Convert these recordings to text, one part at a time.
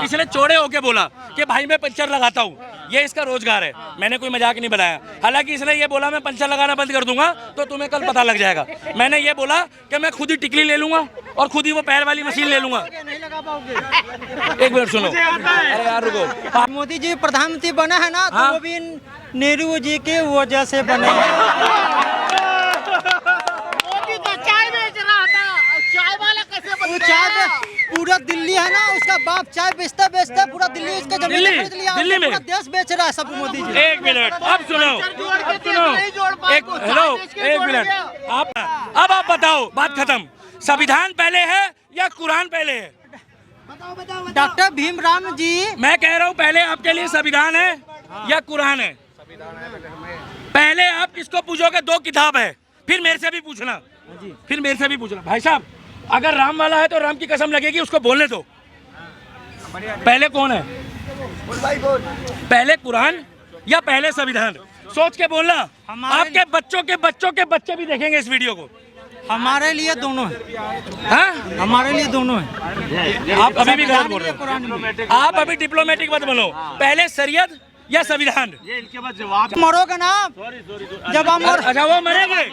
इसने चौड़े होके बोला कि भाई मैं पंचर लगाता हूँ, ये इसका रोजगार है। मैंने कोई मजाक नहीं बनाया। हालांकि इसने ये बोला मैं पंचर लगाना बंद कर दूंगा तो तुम्हें कल पता लग जाएगा। मैंने ये बोला कि मैं खुद ही टिकली ले लूंगा और खुद ही वो पैर वाली मशीन ले लूंगा। नहीं लगा पाओगे। एक मिनट सुनो, अरे यार रुको। मोदी जी प्रधानमंत्री बना है ना, तो वो भी नेहरू जी के वजह से बने हैं। मोदी तो चाय बेच रहा था, चाय वाला कैसे बन गया? पूरा दिल्ली है ना, उसका बाप चाय बेचते बेचते पूरा दिल्ली उसके जमीन खरीद लिया। दिल्ली में पूरा देश बेच रहा है सब मोदी जी। एक मिनट, अब सुनो, एक हेलो, एक मिनट, अब आप बताओ, बात खत्म। संविधान पहले है या कुरान पहले है? डॉक्टर भीमराव जी, मैं कह रहा हूँ पहले आपके लिए संविधान है या कुरान है? पहले आप किसको पूछोगे? दो किताब है, फिर मेरे से भी पूछना, फिर मेरे से भी पूछना। भाई साहब, अगर राम वाला है तो राम की कसम लगेगी, उसको बोलने दो। पहले कौन है? पहले कुरान या पहले संविधान? सोच के बोलना। आपके बच्चों के बच्चे भी देखेंगे इस वीडियो को। हमारे लिए दोनों है। हाँ, हमारे लिए दोनों है। आप अभी भी गलत बोल रहे हो। आप अभी डिप्लोमेटिक मत बनो। पहले शरीयत या संविधान? ये इनके पास जवाब। मरोगे ना जब हम अच्छा, वो मरेंगे,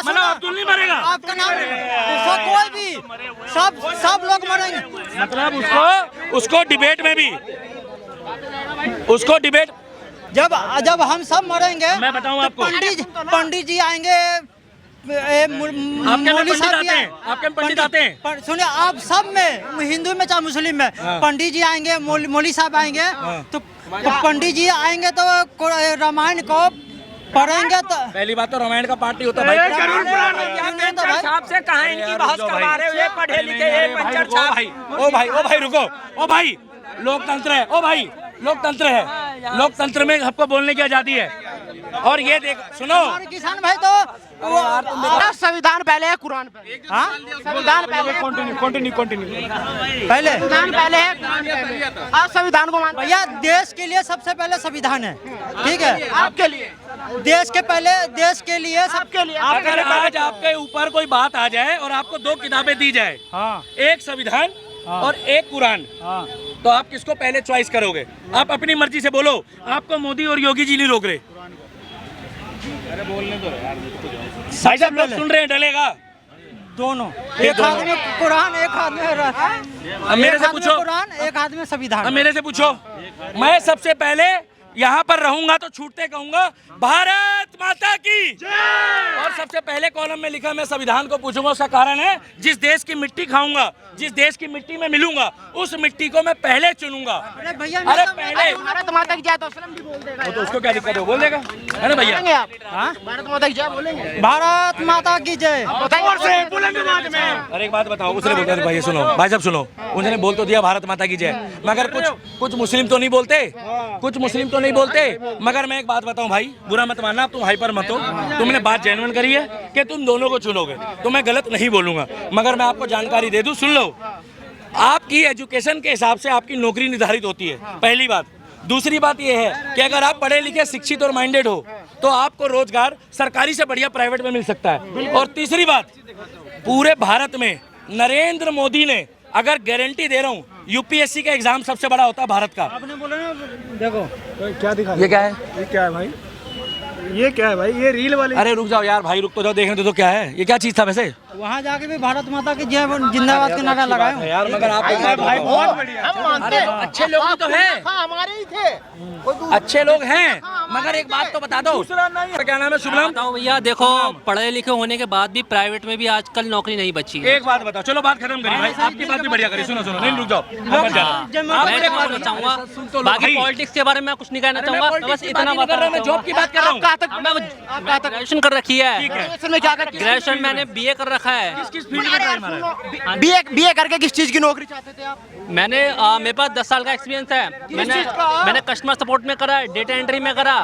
मतलब अब्दुल नहीं मरेगा? आपका नाम कोई भी, सब लोग मरेंगे। मतलब उसको डिबेट में भी, उसको डिबेट, जब हम सब मरेंगे, मैं बताऊं आपको, पंडित जी आएंगे, आपके पंडित आते हैं। सुनिए, आप सब में, हिंदू में चाहे मुस्लिम में, पंडित जी आएंगे, मौलवी साहब आएंगे, तो पंडित जी आएंगे तो रामायण को पढ़ेंगे। तो पहली बात तो रामायण का पार्टी होता है भाई। साहब से कहाँ इनकी बहस करवा रहे हो? ये पढ़े लिखे, ये पंचर छाप। ओ भाई रुको, ओ भाई, लोकतंत्र है, ओ भाई लोकतंत्र है। लोकतंत्र में सबको बोलने की आजादी है। और ये देख, सुनो, किसान भाई तो संविधान पहले है कुरान पहले? हाँ, संविधान पहले। कंटिन्यू पहले संविधान पहले है कुरान पहले? आप संविधान को मानते हैं? भैया, देश के लिए सबसे पहले संविधान है, ठीक है? आपके लिए, देश के पहले, देश के लिए, सबके लिए। अगर आज आपके ऊपर कोई बात आ जाए और आपको दो किताबें दी जाए, एक संविधान और एक कुरान, तो आप किसको पहले चॉइस करोगे? आप अपनी मर्जी से बोलो, आपको मोदी और योगी जी नहीं रोक रहे। अरे बोलने दो यार, भाई साहब लोग सुन रहे हैं, डलेगा दोनों। एक हाथ में कुरान, एक हाथ में मेरे से पूछो कुरान, एक हाथ में संविधान। मेरे से पूछो। मैं सबसे पहले यहाँ पर रहूंगा तो छूटते कहूंगा भारत माता की जय। और सबसे पहले कॉलम में लिखा मैं संविधान को पूछूंगा। उसका कारण है, जिस देश की मिट्टी खाऊंगा, जिस देश की मिट्टी में मिलूंगा, उस मिट्टी को मैं पहले चुनूंगा। अरे भैया, अरे पहले भारत माता की जय तो असलम भी बोल देगा। तो उसको क्या दिक्कत है, बोल देगा। अरे भैया, हाँ, भारत माता की जय बोलेंगे? भारत माता की जय। अरे एक बात बताओ, उसने बोला भाई सुनो, भाई साहब सुनो, उसने बोल तो दिया भारत माता की जय, मगर कुछ मुस्लिम तो नहीं बोलते, कुछ मुस्लिम तो नहीं बोलते। मगर मैं एक बात बताऊं भाई, बुरा मत मानना, तुम हाइपर मत हो, तुमने बात जेन्युइन करी है कि तुम दोनों को चुनोगे, तो मैं गलत नहीं बोलूंगा। मगर मैं आपको जानकारी दे दूं, सुन लो, आपकी एजुकेशन के हिसाब से आपकी नौकरी निर्धारित होती है, पहली बात। दूसरी बात यह है कि अगर आप पढ़े लिखे, शिक्षित और माइंडेड हो तो आपको रोजगार सरकारी से बढ़िया प्राइवेट में मिल सकता है। और तीसरी बात, पूरे भारत में नरेंद्र मोदी ने, अगर गारंटी दे रहा हूँ, यूपीएससी का एग्जाम सबसे बड़ा होता है भारत का। आपने बोला ना, देखो क्या दिखा? ये क्या है? ये क्या है भाई? ये क्या है भाई? ये रील वाली। अरे रुक जाओ यार भाई, रुक तो जाओ, देखने तो क्या है, ये क्या चीज था वैसे? वहाँ जाके भी भारत माता की जय जिंदाबाद के नारा लगाए यार। मगर आप भाई बहुत बढ़िया। हम मानते हैं, अच्छे लोग भी तो हैं, हमारे ही थे, अच्छे लोग हैं, मगर एक बात तो बता दो, क्या नाम है? शुभम। बताओ भैया, देखो पढ़े लिखे होने के बाद भी प्राइवेट में भी आजकल नौकरी नहीं बची है। एक बात बताओ, चलो बात खत्म करी भाई, आपकी बात भी बढ़िया करी। सुनो, नहीं रुक जाओ, मैं एक बात बताऊंगा, बाकी पॉलिटिक्स के बारे में मैं कुछ नहीं कहना चाहूंगा, बस इतना बात कर रहा हूँ। मैं जॉब की बात कर रहा हूँ। मैं ग्रेजुएशन कर रखी है, में क्या करते? ग्रेजुएशन मैंने बीए कर रखा है। किस फील्ड में ट्राई मारा है? बीए करके किस चीज की नौकरी चाहते थे आप? मैंने मेरे पास 10 साल का एक्सपीरियंस है। मैंने कस्टमर सपोर्ट में करा, डेटा एंट्री में करा,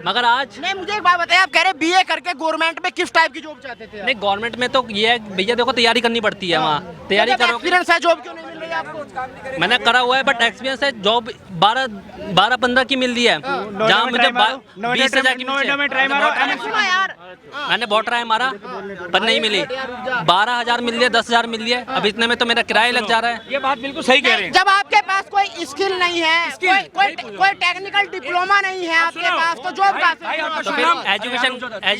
मगर आज नहीं, मुझे एक बात बताइए, आप कह रहे बीए करके गवर्नमेंट में किस टाइप की जॉब चाहते थे? नहीं, गवर्नमेंट में तो ये है भैया, देखो तैयारी करनी पड़ती है, वहाँ तैयारी करो। एक्सपीरियंस है, जॉब क्यों नहीं मिल रही आपको? मैंने करा हुआ है, बट एक्सपीरियंस है, जॉब 12-15 की मिल रही है, जहाँ मुझे 20,000 की नोएडा में ट्राई मारो। सुनो यार, मैंने बहुत ट्राई मारा पर नहीं मिली। 12,000 मिल रही है, 10,000 मिल रही है, अब इतने में तो मेरा किराया लग जा रहा है। ये बात बिल्कुल सही कह रहे हैं। जब आपके पास कोई स्किल नहीं है, कोई टेक्निकल डिप्लोमा नहीं है आपके पास, तो जॉब भाई आपका तो शुभ फिर नाम?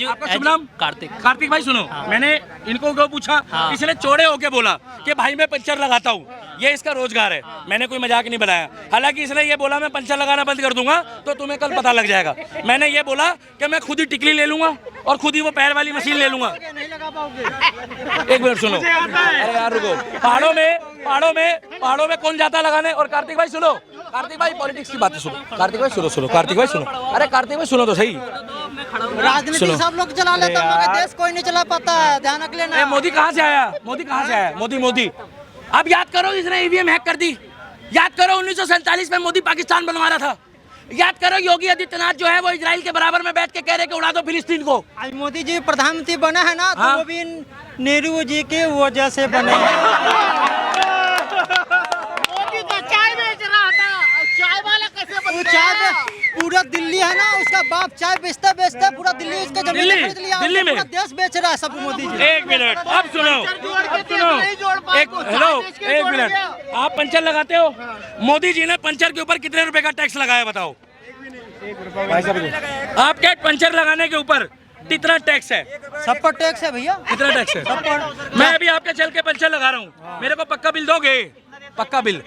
आपका शुभ नाम? कार्तिक। कार्तिक भाई सुनो, मैंने इनको क्यों पूछा, इसने चौड़े होके बोला कि भाई मैं पंचर लगाता हूँ, ये इसका रोजगार है। मैंने कोई मजाक नहीं बनाया। हालांकि इसने ये बोला मैं पंचर लगाना बंद कर दूंगा तो तुम्हें कल पता लग जाएगा। मैंने ये बोला कि मैं खुद ही टिकली ले लूंगा और खुद ही वो पैर वाली मशीन ले लूंगा। नहीं लगा पाओगे। एक मिनट सुनो, अरे यार रुको। पहाड़ों में कौन जाता लगाने? और कार्तिक भाई सुनो, कार्तिक भाई पॉलिटिक्स की बातें सुनो। कार्तिक भाई सुनो, कार्तिक भाई सुनो। अरे कार्तिक भाई सुनो तो सही। राजनीति सब लोग चला लेते हैं मगर देश कोई नहीं चला पाता है, ध्यान रख लेना। मोदी कहाँ से आया? मोदी अब याद करो, इसने ईवीएम हैक कर दी। याद करो 1947 में मोदी पाकिस्तान बनवा रहा था। याद करो योगी आदित्यनाथ जो है वो इजराइल के बराबर में बैठ के कह रहे कि उड़ा दो फिलिस्तीन को। आज मोदी जी प्रधानमंत्री बना है ना, तो हाँ। वो भी नेहरू जी के वजह से बने हैं। मोदी तो चाय बेच रहा था, अब चाय वाला कैसे बन वो गया? चाय पूरा दिल्ली है ना, उसका बाप चाय बेचते बेचते पूरा दिल्ली उसका जमीन खरीद लिया। दिल्ली में? पूरा देश बेच रहा है सब मोदी जी। एक मिनट, अब सुनो, एक मिनट। आप पंचर लगाते हो? मोदी जी ने पंचर के ऊपर कितने रुपए का टैक्स लगाया बताओ? आपके पंचर लगाने के ऊपर कितना टैक्स है? सब पर टैक्स है भैया। कितना टैक्स है? मैं अभी आपके चल के पंचर लगा रहा हूँ, मेरे को पक्का बिल दोगे? पक्का बिल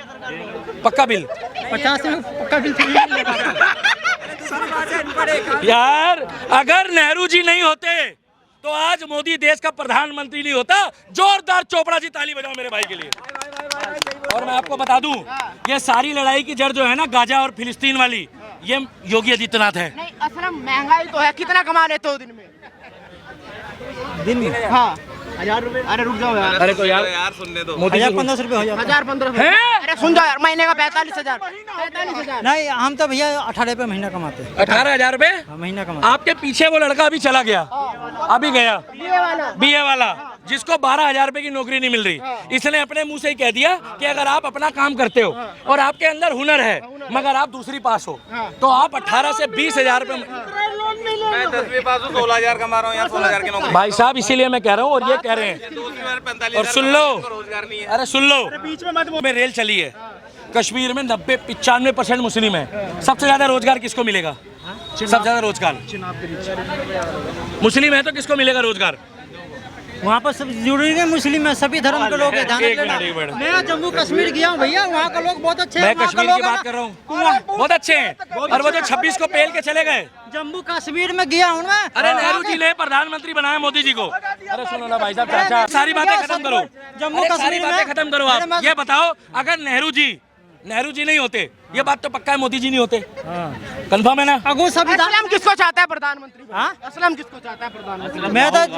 50 में पक्का बिल फ्री मिलेगा। यार अगर नेहरू जी नहीं होते तो आज मोदी देश का प्रधानमंत्री नहीं होता। जोरदार चोपड़ा जी ताली बजाओ मेरे भाई के लिए। और मैं आपको बता दूं, ये सारी लड़ाई की जड़ जो है ना गाजा और फिलिस्तीन वाली, ये योगी आदित्यनाथ है। नहीं, असल में महंगाई तो है। कितना कमा लेते हो दिन में? हाँ 1000 रुपए। अरे रुक जाओ यार। अरे तो यार सुनने दो। मोदी जी 1500 रुपए हो जाता है। 1000-1500। हैं? अरे सुन जाओ यार, महीने का 45,000। नहीं, हम तो भैया 18 रुपए महीना कमाते हैं। 18,000 रुपए महीना कमाते आपके पीछे वो लड़का अभी चला गया, अभी गया बीए वाला, जिसको 12,000 रुपए की नौकरी नहीं मिल रही। इसने अपने मुंह से ही कह दिया कि अगर आप अपना काम करते हो और आपके अंदर हुनर है मगर आप दूसरी पास हो तो आप 18 से 20,000 रुपए। मैं 10वीं पास हूँ, 16,000 कमा रहा हूँ, यहाँ 16,000 की नौकरी। भाई साहब इसीलिए मैं कह रहा हूँ, और ये कह रहे हैं। 45,000 और सुन लो, रोजगार नहीं है। अरे सुन लो, में रेल चली है, कश्मीर में 90-95% मुस्लिम है। सबसे ज्यादा रोजगार किसको मिलेगा? सबसे ज्यादा रोजगार मुस्लिम है तो किसको मिलेगा रोजगार? वहाँ पर सब जरूरी है, मुस्लिम है, सभी धर्म के लोग हैं, ध्यान एक रख लेना। मिनट, एक मिनट। मैं जम्मू कश्मीर गया हूँ भैया, वहाँ के लोग बहुत अच्छे हैं। मैं वहाँ के कश्मीर लोग की है बात ना, कर रहा हूँ, बहुत अच्छे हैं। और वो जो 26 को पेल के चले गए, जम्मू कश्मीर में गया हूँ मैं। अरे नेहरू जी ने प्रधानमंत्री बनाया मोदी जी को। अरे सुनो ना भाई साहब, चाचा सारी बातें खत्म करो। जम्मू अरे सारी कश्मीर में बातें खत्म करो। आप ये बताओ, अगर नेहरू जी नहीं होते, ये बात तो पक्का है मोदी जी नहीं होते, कंफर्म है ना? अगो संविधान। असलम किसको चाहता है प्रधानमंत्री? हाँ? असलम किसको चाहता है प्रधानमंत्री?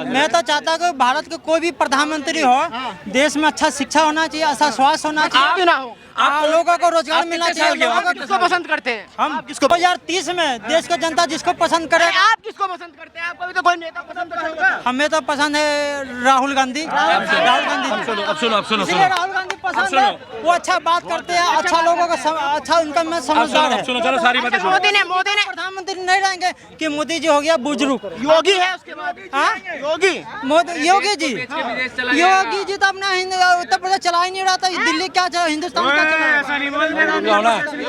मैं तो चाहता कि भारत के कोई भी प्रधानमंत्री हो, देश में अच्छा शिक्षा होना चाहिए, अच्छा स्वास्थ्य होना आप चाहिए, ना हो। आप लोगों को रोजगार आप मिलना कितने साल चाहिए। के हो? लोगों आप को किसको पसंद करते हैं? हम किसको 2030 में देश की जनता जिसको पसंद करे। अरे आप किसको पसंद करते हैं? आपको भी तो कोई नेता पसंद करता होगा। हमें तो पसंद है राहुल गांधी। राहुल गांधी अब सुनो इसलिए राहुल गांधी पसंद है, वो अच्छा बात करते हैं, अच्छा लोगों का अच्छा उनका में समझदार है। सुनो, चलो सारी बातें सुनो। मोदी ने प्रधानमंत्री नहीं रहेंगे कि मोदी जी हो गया बुजुर्ग। योगी है उसके बाद। हाँ? योगी जी तो अपना उत्तर प्रदेश चला ही नहीं रहा था। दिल्ली क्या चला, हिंदुस्तान क्या चला?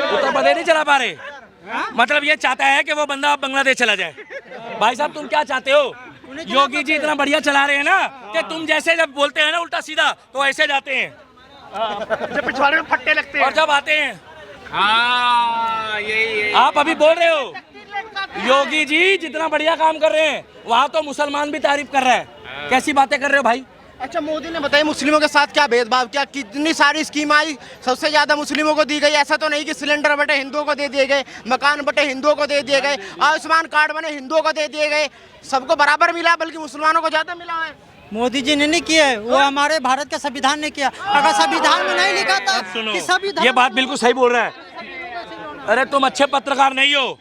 उत्तर प्रदेश नहीं चला पा रहे, मतलब ये चाहता है कि वो बंदा बांग्लादेश चला जाए। भाई साहब तुम क्या चाहते हो? योगी जी इतना बढ़िया चला रहे हैं ना कि तुम जैसे जब बोलते हैं ना उल्टा सीधा तो ऐसे जाते हैं, जब पिछवाड़े में फट्टे लगते हैं। और जब आते हैं यही आप अभी बोल रहे हो योगी जी जितना बढ़िया काम कर रहे हैं वहाँ तो मुसलमान भी तारीफ कर रहा है। कैसी बातें कर रहे हो भाई? अच्छा, मोदी ने बताया मुस्लिमों के साथ क्या भेदभाव किया, कितनी सारी स्कीम आई, सबसे ज्यादा मुस्लिमों को दी गई। ऐसा तो नहीं कि सिलेंडर बटे हिंदुओं को दे दिए गए, मकान बटे हिंदुओं को दे दिए गए, आयुष्मान कार्ड बने हिंदुओं को दे दिए गए, सबको बराबर मिला, बल्कि मुसलमानों को ज्यादा मिला है। मोदी जी ने नहीं किया है, वो हमारे भारत का संविधान ने किया। अगर संविधान में नहीं लिखा था कि संविधान, ये बात बिल्कुल सही बोल रहा है। अरे तुम अच्छे पत्रकार नहीं हो,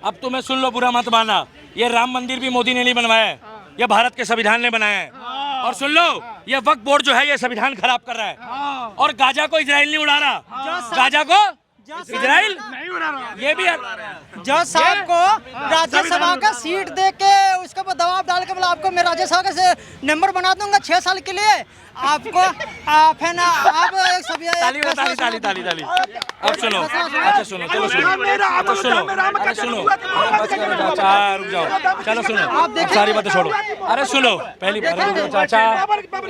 अब तुम्हें सुन लो, बुरा मत मानना। ये राम मंदिर भी मोदी ने नहीं बनवाया है, ये भारत के संविधान ने बनाया है। और सुन लो, ये वक्फ बोर्ड जो है ये संविधान खराब कर रहा है। और गाजा को इजराइल नहीं उड़ा रहा, गाजा को इजराइल ये भी जज साहब को राज्यसभा का सीट दे के उसके ऊपर दबाव डाल के बोला आपको मैं राज्यसभा का से नंबर बना दूंगा 6 साल के लिए आपको आप है ना आप एक सब ताली ताली ताली ताली। अब सुनो, अच्छा सुनो, चलो सुनो, अच्छा सुनो, अरे सुनो, चाचा रुक जाओ, चलो सुनो, अब सारी बातें छोड़ो, अरे सुनो पहली बार चाचा,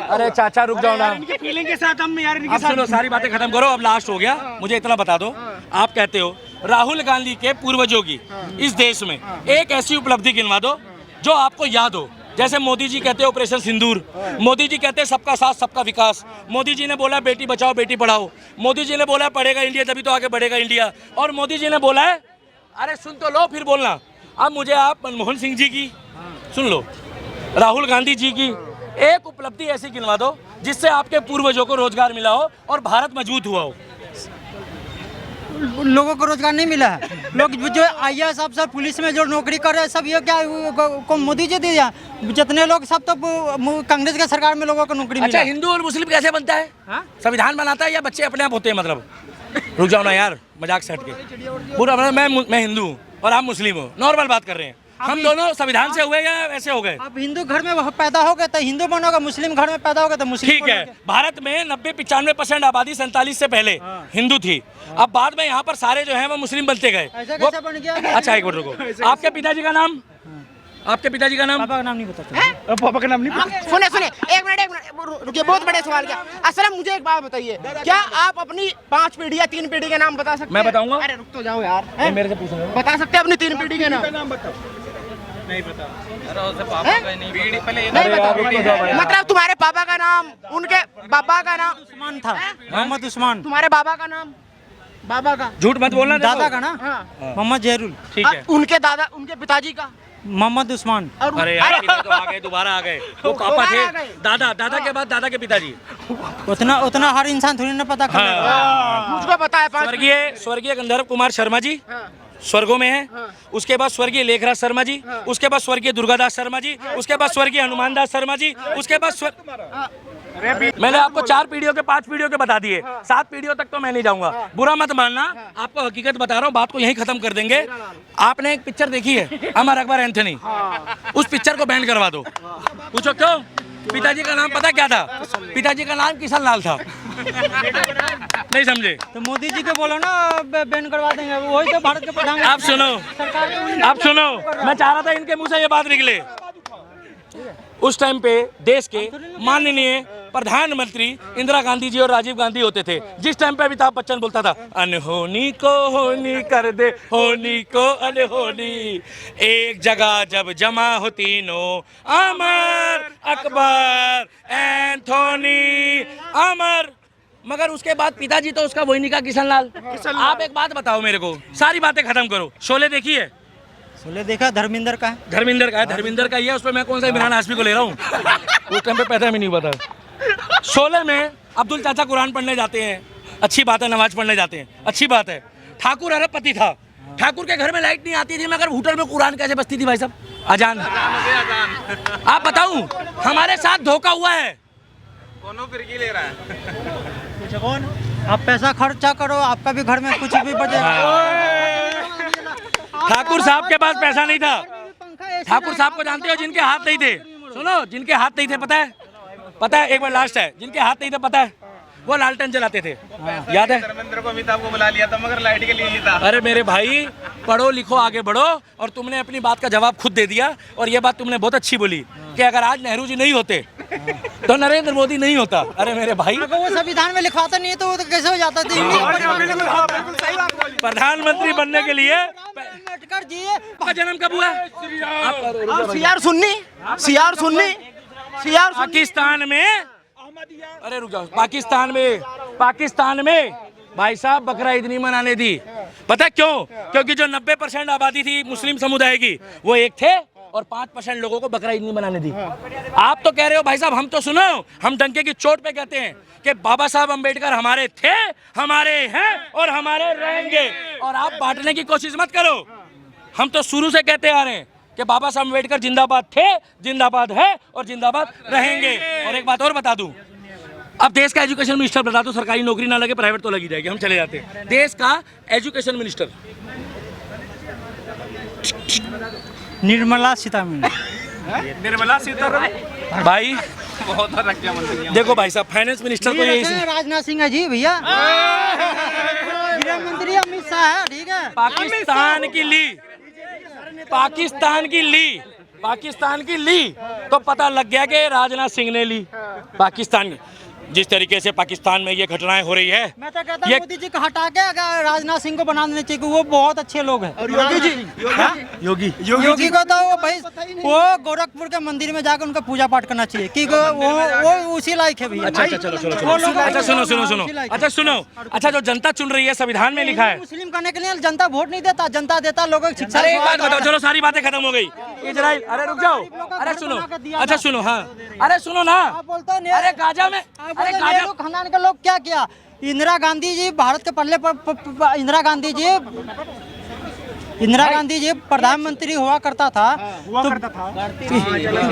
अरे चाचा रुक जाओ ना, फीलिंग के साथ हम यार अब सुनो सारी बातें खत्म करो, अब लास्ट हो गया, मुझे इतना बता दो, आप कहते हो राहुल गांधी के पूर्वजों की इस देश में एक ऐसी उपलब्धि गिनवा दो जो आपको याद हो। जैसे मोदी जी कहते हैं ऑपरेशन सिंदूर, मोदी जी कहते हैं सबका साथ सबका विकास, मोदी जी ने बोला बेटी बचाओ बेटी पढ़ाओ, मोदी जी ने बोला पढ़ेगा इंडिया तभी तो आगे बढ़ेगा इंडिया, और मोदी जी ने बोला है, अरे सुन तो लो फिर बोलना, अब मुझे आप मनमोहन सिंह जी की सुन लो, राहुल गांधी जी की एक उपलब्धि ऐसी गिनवा दो जिससे आपके पूर्वजों को रोजगार मिला हो और भारत मजबूत हुआ हो। लोगों को रोजगार नहीं मिला है, लोग जो IAS अफसर पुलिस में जो नौकरी कर रहे हैं सब ये क्या को मोदी जी दिया, जितने लोग सब तो कांग्रेस के सरकार में लोगों को नौकरी अच्छा मिला। हिंदू और मुस्लिम कैसे बनता है? संविधान बनाता है या बच्चे अपने आप होते हैं? मतलब रुक जाओ ना यार, मजाक से हट के पूरा मैं हिंदू हूँ और आप मुस्लिम हो, नॉर्मल बात कर रहे हैं, हम दोनों संविधान से हुए या ऐसे हो गए? आप हिंदू घर में पैदा हो गए तो हिंदू बनोगे, मुस्लिम घर में पैदा हो गए तो मुस्लिम। ठीक है, भारत में 90-95% आबादी 47 से पहले हिंदू थी, अब बाद में यहाँ पर सारे जो हैं वो मुस्लिम बनते गए। ऐसा कैसे बन गया? अच्छा एक मिनट रुको, आपके पिताजी का नाम, आपके पिताजी का नाम? पापा का नाम नहीं पता। पापा का नाम नहीं पता। सुने सुने एक मिनट रुकिए, बहुत बड़े सवाल क्या असल मुझे एक बात बताइए, क्या आप अपनी 5 पीढ़ी या 3 पीढ़ी के नाम बता सकते हैं? मैं बताऊंगा। अरे रुक तो जाओ यार, ये मेरे से पूछ रहे हो? बता सकते हैं अपनी 3 पीढ़ी के नाम? नहीं पता। मतलब तुम्हारे पापा का नाम, उनके बाबा का नाम उस्मान था, मोहम्मद उस्मान। तुम्हारे बाबा का नाम, बाबा का झूठ मत बोलना, दादा का ना हाँ। मोहम्मद जहरुल। ठीक है। उनके दादा, उनके पिताजी का मोहम्मद उस्मान। और अरे यार इधर तो आ गए, दोबारा आ गए, वो पापा थे, दोबारा आ गए। दादा, दादा के बाद दादा के पिताजी। उतना हर इंसान थोड़ी ना पता कर लेगा। मुझको पता है 5 स्वर्गीय गंधर्व कुमार शर्मा जी स्वर्गों में है, उसके बाद स्वर्गीय लेखराज शर्मा जी, उसके बाद स्वर्गीय दुर्गादास शर्मा जी, उसके बाद स्वर्गीय हनुमान दास शर्मा जी, उसके बाद मैंने आपको 4 पीढ़ियों के 5 पीढ़ियों के बता दिए, 7 पीढ़ियों तक तो मैं नहीं जाऊंगा, बुरा मत मानना, आपको हकीकत बता रहा हूँ, बात को यहीं खत्म कर देंगे। आपने एक पिक्चर देखी है अमर अकबर एंथनी, उस पिक्चर को बैन करवा दो। पूछो क्यों? पिताजी का नाम पता क्या था? पिताजी का नाम किशन लाल था। नहीं समझे? तो मोदी जी को बोलो ना बैन करवा देंगे, वही तो भारत के प्रधान। आप सुनो, आप सुनो, मैं चाह रहा था इनके मुंह से ये बात निकले। उस टाइम पे देश के माननीय प्रधानमंत्री इंदिरा गांधी जी और राजीव गांधी होते थे, जिस टाइम पे अमिताभ बच्चन बोलता था अनहोनी को होनी कर दे, होनी को अनहोनी, एक जगह जब जमा हो तीनों, अमर अकबर एंथोनी अमर, मगर उसके बाद पिताजी तो उसका वही निका किशन लाल। आप एक बात बताओ मेरे को, सारी बातें खत्म करो, शोले देखी है? शोले देखा, धर्मेंद्र का है। धर्मेंद्र का है, धर्मेंद्र का ही है, उसमें मैं कौन सा इमरान हाशमी को ले रहा हूँ, उस टाइम पे पैसा भी नहीं पता। शोले में अब्दुल चाचा कुरान पढ़ने जाते हैं, अच्छी बात है, नमाज पढ़ने जाते हैं, अच्छी बात है। ठाकुर अरबपति था, ठाकुर के घर में लाइट नहीं आती थी, मगर होटल में कुरान कैसे बजती थी भाई साहब? अजान। आप बताऊं, हमारे साथ धोखा हुआ है। फिरकी ले रहा है। कौन? आप पैसा खर्चा करो, आपका भी घर में कुछ भी बचेगा। ठाकुर साहब के पास पैसा नहीं था। ठाकुर साहब को जानते हो, जिनके हाथ नहीं थे, सुनो, जिनके हाथ नहीं थे, पता है? पता है, एक बार लास्ट है, जिनके हाथ नहीं थे पता है, वो लालटेन जलाते थे, याद है? धर्मेंद्र को अमिताभ को बुला लिया था, मगर लाइट के लिए नहीं था। अरे मेरे भाई, पढ़ो लिखो आगे बढ़ो, और तुमने अपनी बात का जवाब खुद दे दिया, और ये बात तुमने बहुत अच्छी बोली कि अगर आज नेहरू जी नहीं होते तो नरेंद्र मोदी नहीं होता। अरे मेरे भाई, अगर वो संविधान में लिखवाता नहीं है तो वो तो कैसे हो जाता प्रधानमंत्री बनने के लिए अम्बेडकर जी आपका जन्म कब हुआ? CR Sunni, CR Sunni, CR Pakistan में, अरे रुक जाओ, पाकिस्तान में भाई साहब बकरा ईद नहीं मनाने दी। पता है क्यों? क्योंकि जो 90% आबादी थी मुस्लिम समुदाय की, वो एक थे, और 5% लोगों को बकरा ईद नहीं मनाने दी। आप तो कह रहे हो भाई साहब, हम तो सुनो, हम डंके की चोट पे कहते हैं कि बाबा साहब अम्बेडकर हमारे थे, हमारे हैं और हमारे रहेंगे, और आप बांटने की कोशिश मत करो। हम तो शुरू से कहते आ रहे हैं कि बाबा साहब अम्बेडकर जिंदाबाद थे, जिंदाबाद है और जिंदाबाद रहेंगे। और एक बात और बता दूं, अब देश का एजुकेशन मिनिस्टर बता दो, सरकारी नौकरी ना लगे प्राइवेट तो लगी जाएगी, हम चले जाते हैं। देश का एजुकेशन मिनिस्टर निर्मला सीतारमण। निर्मला सीतारमण भाई बहुत रक्षा मंत्री देखो भाई साहब, फाइनेंस मिनिस्टर तो यही राजनाथ सिंह है जी भैया। गृह मंत्री अमित शाह है, ठीक है। पाकिस्तान की ली, पाकिस्तान की ली, पाकिस्तान की ली तो पता लग गया कि राजनाथ सिंह ने ली। पाकिस्तान जिस तरीके से पाकिस्तान में ये घटनाएं हो रही है, मैं तो कहता हूं मोदी जी को हटा के अगर राजनाथ सिंह को बना देना चाहिए, वो बहुत अच्छे लोग हैं। और योगी जी, योगी को तो वो भाई वो गोरखपुर के मंदिर में जाकर उनका पूजा पाठ करना चाहिए, कि वो उसी लायक है भैया। अच्छा चलो चलो अच्छा सुनो सुनो सुनो अच्छा सुनो अच्छा, जो जनता चुन रही है संविधान में लिखा है, मुस्लिम करने के लिए जनता वोट नहीं देता, जनता देता लोगों की शिक्षा। अरे एक बात बताओ, चलो सारी बातें खत्म हो गई। इजराइल, अरे रुक जाओ, अरे सुनो, अच्छा सुनो, हाँ अरे सुनो ना, अरे गाजा में, अरे नेहरू खानदान के लोग क्या किया? इंदिरा गांधी जी भारत के पहले इंदिरा गांधी जी प्रधानमंत्री हुआ करता था, हुआ करता था।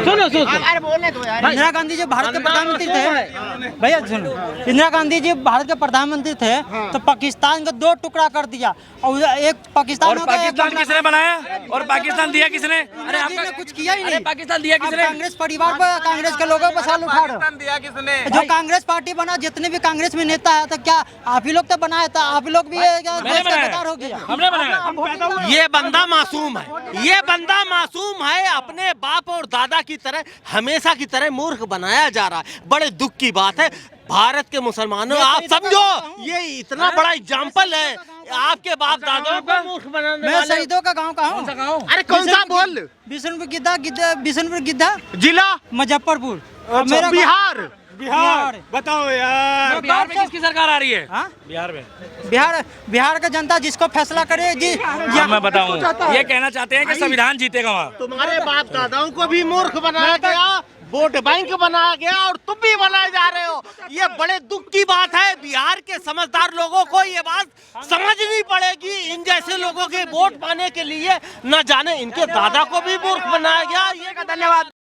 सुनो इंदिरा गांधी जी भारत के प्रधानमंत्री थे भैया, सुनो इंदिरा गांधी जी भारत के प्रधानमंत्री थे तो पाकिस्तान को 2 टुकड़ा कर दिया, और एक पाकिस्तान और पाकिस्तान किसने बनाया, और पाकिस्तान दिया किसने? अरे आपने कुछ किया ही नहीं। पाकिस्तान दिया किसने? कांग्रेस परिवार पर, कांग्रेस के लोगों पर साल उठा रहे हो। दिया किसने? जो कांग्रेस पार्टी बना, जितने भी कांग्रेस में नेता है, तो क्या आप ही लोग तो बनाया था? आप ही लोग भी देश का गद्दार हो गया। हमने बनाया। ये बंदा मासूम है, ये बंदा मासूम है, अपने बाप और दादा की तरह हमेशा की तरह मूर्ख बनाया जा रहा है। बड़े दुख की बात है भारत के मुसलमानों, आप समझो ये इतना बड़ा एग्जाम्पल है, आपके बाप दादाओं को मूर्ख बनाने मैं वाले। शहीदों का गांव का हूँ। अरे कौन सा बोल? बिशनपुर गिद्धा, जिला मुजफ्फरपुर, अच्छा, बिहार। बिहार बताओ यार, बिहार में किसकी सरकार आ रही है? हाँ? बिहार में बिहार का जनता जिसको फैसला करे जी। अब मैं बताऊं, ये कहना चाहते हैं कि संविधान जीतेगा वहाँ। तुम्हारे बाप दादाओं को भी मूर्ख बनाया गया, वोट बैंक बनाया गया, और तुम भी बनाए जा रहे हो। ये बड़े दुख की बात है। बिहार के समझदार लोगों को ये बात समझनी पड़ेगी। इन जैसे लोगों के वोट पाने के लिए न जाने इनके दादा को भी मूर्ख बनाया गया। ये धन्यवाद।